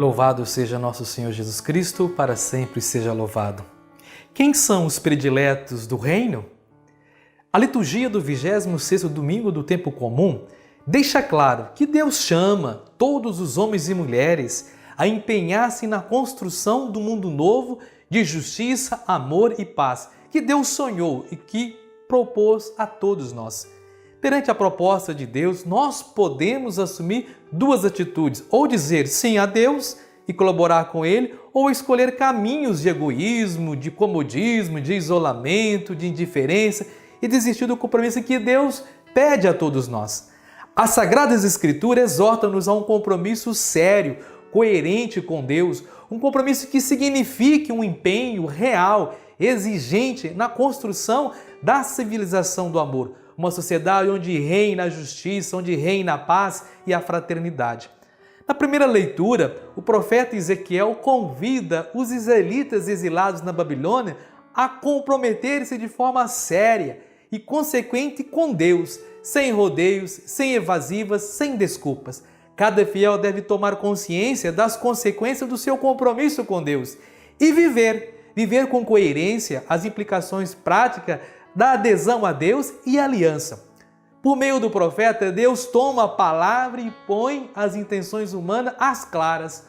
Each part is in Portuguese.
Louvado seja nosso Senhor Jesus Cristo, para sempre seja louvado. Quem são os prediletos do reino? A liturgia do 26º domingo do tempo comum deixa claro que Deus chama todos os homens e mulheres a empenhar-se na construção do mundo novo de justiça, amor e paz, que Deus sonhou e que propôs a todos nós. Perante a proposta de Deus, nós podemos assumir duas atitudes, ou dizer sim a Deus e colaborar com Ele, ou escolher caminhos de egoísmo, de comodismo, de isolamento, de indiferença e desistir do compromisso que Deus pede a todos nós. As Sagradas Escrituras exortam-nos a um compromisso sério, coerente com Deus, um compromisso que signifique um empenho real, exigente na construção da civilização do amor, uma sociedade onde reina a justiça, onde reina a paz e a fraternidade. Na primeira leitura, o profeta Ezequiel convida os israelitas exilados na Babilônia a comprometer-se de forma séria e consequente com Deus, sem rodeios, sem evasivas, sem desculpas. Cada fiel deve tomar consciência das consequências do seu compromisso com Deus e viver com coerência as implicações práticas da adesão a Deus e aliança. Por meio do profeta, Deus toma a palavra e põe as intenções humanas às claras.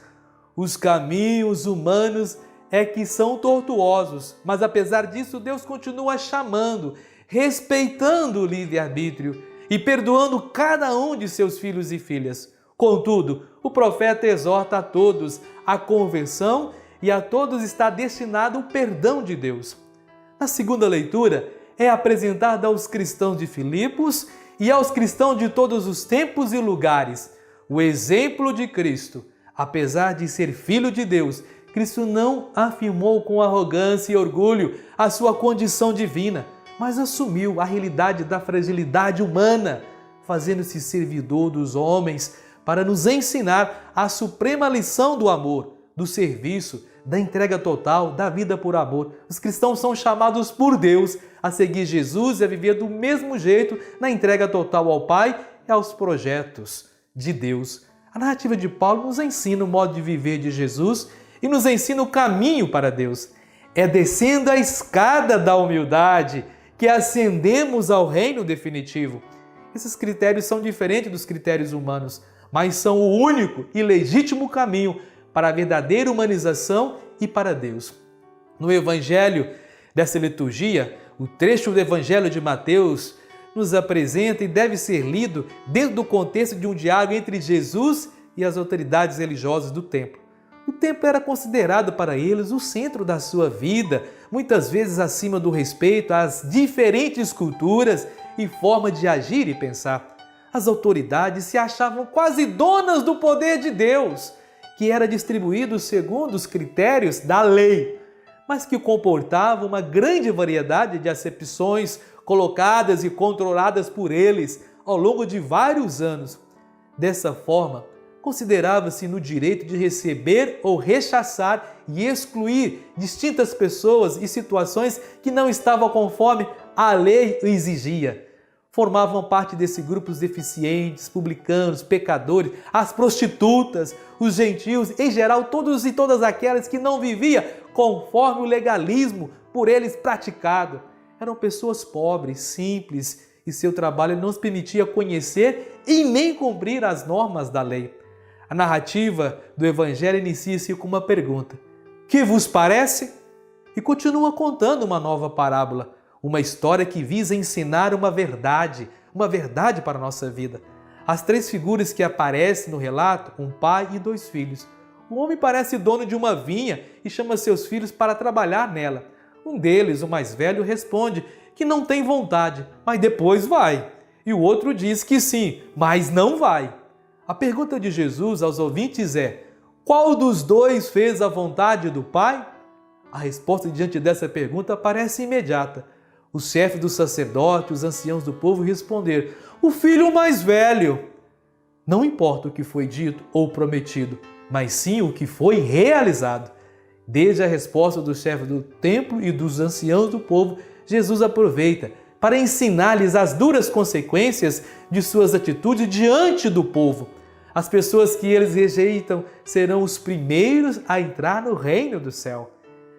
Os caminhos humanos é que são tortuosos, mas apesar disso, Deus continua chamando, respeitando o livre-arbítrio e perdoando cada um de seus filhos e filhas. Contudo, o profeta exorta a todos a conversão e a todos está destinado o perdão de Deus. Na segunda leitura, é apresentada aos cristãos de Filipos e aos cristãos de todos os tempos e lugares o exemplo de Cristo. Apesar de ser Filho de Deus, Cristo não afirmou com arrogância e orgulho a sua condição divina, mas assumiu a realidade da fragilidade humana, fazendo-se servidor dos homens para nos ensinar a suprema lição do amor, do serviço, da entrega total, da vida por amor. Os cristãos são chamados por Deus a seguir Jesus e a viver do mesmo jeito na entrega total ao Pai e aos projetos de Deus. A narrativa de Paulo nos ensina o modo de viver de Jesus e nos ensina o caminho para Deus. É descendo a escada da humildade que ascendemos ao reino definitivo. Esses critérios são diferentes dos critérios humanos, mas são o único e legítimo caminho para a verdadeira humanização e para Deus. No Evangelho dessa liturgia, o trecho do Evangelho de Mateus nos apresenta e deve ser lido dentro do contexto de um diálogo entre Jesus e as autoridades religiosas do templo. O templo era considerado para eles o centro da sua vida, muitas vezes acima do respeito às diferentes culturas e formas de agir e pensar. As autoridades se achavam quase donas do poder de Deus, que era distribuído segundo os critérios da lei, mas que comportava uma grande variedade de acepções colocadas e controladas por eles ao longo de vários anos. Dessa forma, considerava-se no direito de receber ou rechaçar e excluir distintas pessoas e situações que não estavam conforme a lei exigia. Formavam parte desse grupo os deficientes, publicanos, pecadores, as prostitutas, os gentios, em geral todos e todas aquelas que não viviam conforme o legalismo por eles praticado. Eram pessoas pobres, simples, e seu trabalho não os permitia conhecer e nem cumprir as normas da lei. A narrativa do Evangelho inicia-se com uma pergunta: que vos parece? E continua contando uma nova parábola, uma história que visa ensinar uma verdade para a nossa vida. As três figuras que aparecem no relato, um pai e dois filhos. O homem parece dono de uma vinha e chama seus filhos para trabalhar nela. Um deles, o mais velho, responde que não tem vontade, mas depois vai. E o outro diz que sim, mas não vai. A pergunta de Jesus aos ouvintes é: qual dos dois fez a vontade do Pai? A resposta diante dessa pergunta parece imediata. Os chefes dos sacerdotes, os anciãos do povo responderam: o filho mais velho. Não importa o que foi dito ou prometido, mas sim o que foi realizado. Desde a resposta dos chefes do templo e dos anciãos do povo, Jesus aproveita para ensinar-lhes as duras consequências de suas atitudes diante do povo. As pessoas que eles rejeitam serão os primeiros a entrar no reino do céu.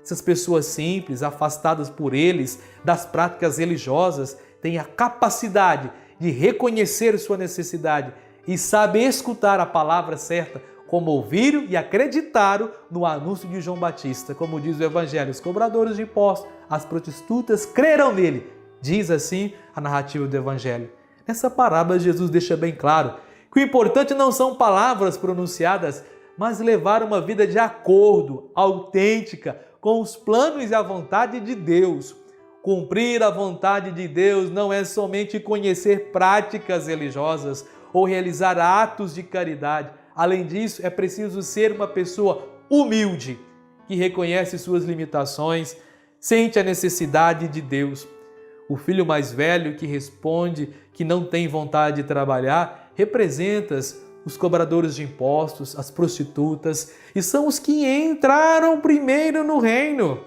Essas pessoas simples, afastadas por eles das práticas religiosas, têm a capacidade de reconhecer sua necessidade e sabem escutar a palavra certa, como ouviram e acreditaram no anúncio de João Batista. Como diz o Evangelho, os cobradores de impostos, as prostitutas creram nele. Diz assim a narrativa do Evangelho. Nessa parábola, Jesus deixa bem claro que o importante não são palavras pronunciadas, mas levar uma vida de acordo, autêntica, com os planos e a vontade de Deus. Cumprir a vontade de Deus não é somente conhecer práticas religiosas ou realizar atos de caridade. Além disso, é preciso ser uma pessoa humilde, que reconhece suas limitações, sente a necessidade de Deus. O filho mais velho que responde que não tem vontade de trabalhar representa os cobradores de impostos, as prostitutas, e são os que entraram primeiro no reino,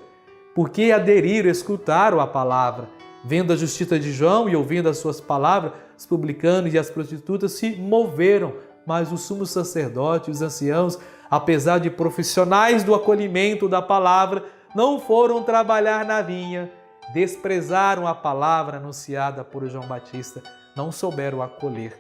porque aderiram, escutaram a palavra. Vendo a justiça de João e ouvindo as suas palavras, os publicanos e as prostitutas se moveram, mas o sumo sacerdote e os anciãos, apesar de profissionais do acolhimento da palavra, não foram trabalhar na vinha, desprezaram a palavra anunciada por João Batista, não souberam acolher.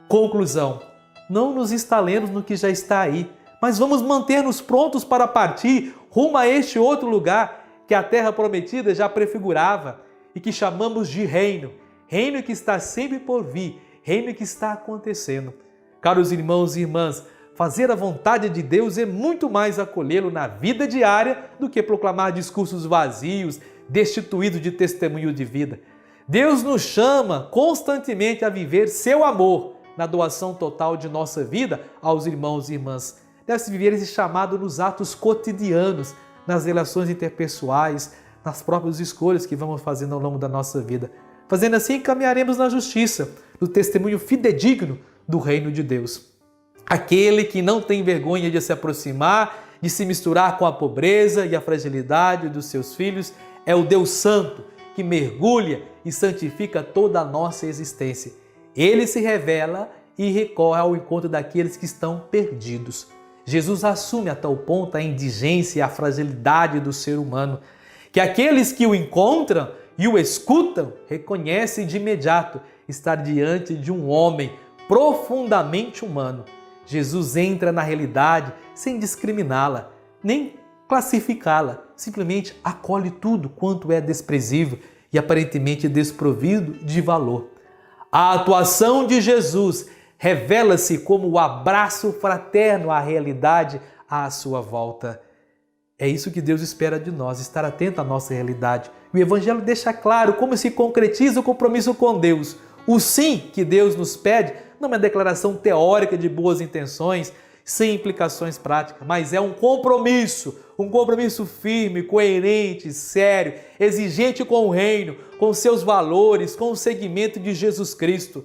Conclusão: não nos instalemos no que já está aí, mas vamos manter-nos prontos para partir rumo a este outro lugar que a terra prometida já prefigurava e que chamamos de reino, reino que está sempre por vir, reino que está acontecendo. Caros irmãos e irmãs, fazer a vontade de Deus é muito mais acolhê-lo na vida diária do que proclamar discursos vazios, destituídos de testemunho de vida. Deus nos chama constantemente a viver seu amor na doação total de nossa vida aos irmãos e irmãs. Deve-se viver esse chamado nos atos cotidianos, nas relações interpessoais, nas próprias escolhas que vamos fazendo ao longo da nossa vida. Fazendo assim, caminharemos na justiça, no testemunho fidedigno do reino de Deus. Aquele que não tem vergonha de se aproximar, de se misturar com a pobreza e a fragilidade dos seus filhos, é o Deus Santo, que mergulha e santifica toda a nossa existência. Ele se revela e recorre ao encontro daqueles que estão perdidos. Jesus assume a tal ponto a indigência e a fragilidade do ser humano, que aqueles que o encontram e o escutam reconhecem de imediato estar diante de um homem profundamente humano. Jesus entra na realidade sem discriminá-la, nem classificá-la, simplesmente acolhe tudo quanto é desprezível e aparentemente desprovido de valor. A atuação de Jesus revela-se como o abraço fraterno à realidade à sua volta. É isso que Deus espera de nós, estar atento à nossa realidade. O Evangelho deixa claro como se concretiza o compromisso com Deus. O sim que Deus nos pede não é uma declaração teórica de boas intenções, sem implicações práticas, mas é um compromisso firme, coerente, sério, exigente com o reino, com seus valores, com o seguimento de Jesus Cristo.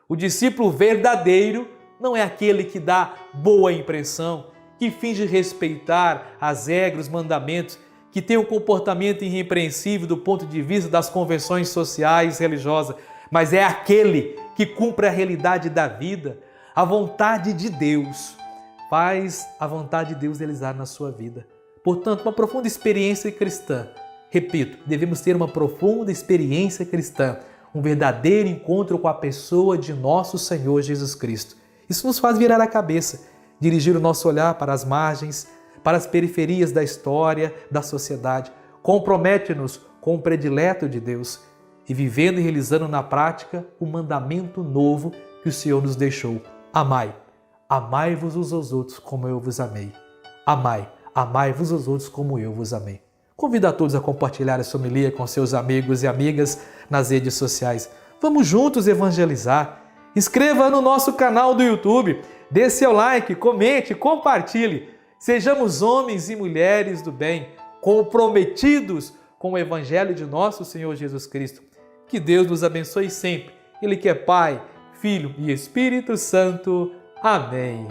O discípulo verdadeiro não é aquele que dá boa impressão, que finge respeitar as regras, os mandamentos, que tem um comportamento irrepreensível do ponto de vista das convenções sociais e religiosas, mas é aquele que cumpre a realidade da vida, a vontade de Deus. Faz a vontade de Deus realizar na sua vida. Portanto, uma profunda experiência cristã. Repito, devemos ter uma profunda experiência cristã, um verdadeiro encontro com a pessoa de nosso Senhor Jesus Cristo. Isso nos faz virar a cabeça, dirigir o nosso olhar para as margens, para as periferias da história, da sociedade. Compromete-nos com o predileto de Deus e vivendo e realizando na prática o mandamento novo que o Senhor nos deixou. Amai. Amai-vos uns aos outros como eu vos amei. Amai. Amai-vos aos outros como eu vos amei. Convido a todos a compartilhar essa homilia com seus amigos e amigas nas redes sociais. Vamos juntos evangelizar. Inscreva no nosso canal do YouTube. Dê seu like, comente, compartilhe. Sejamos homens e mulheres do bem, comprometidos com o Evangelho de nosso Senhor Jesus Cristo. Que Deus nos abençoe sempre. Ele que é Pai, Filho e Espírito Santo. Amém.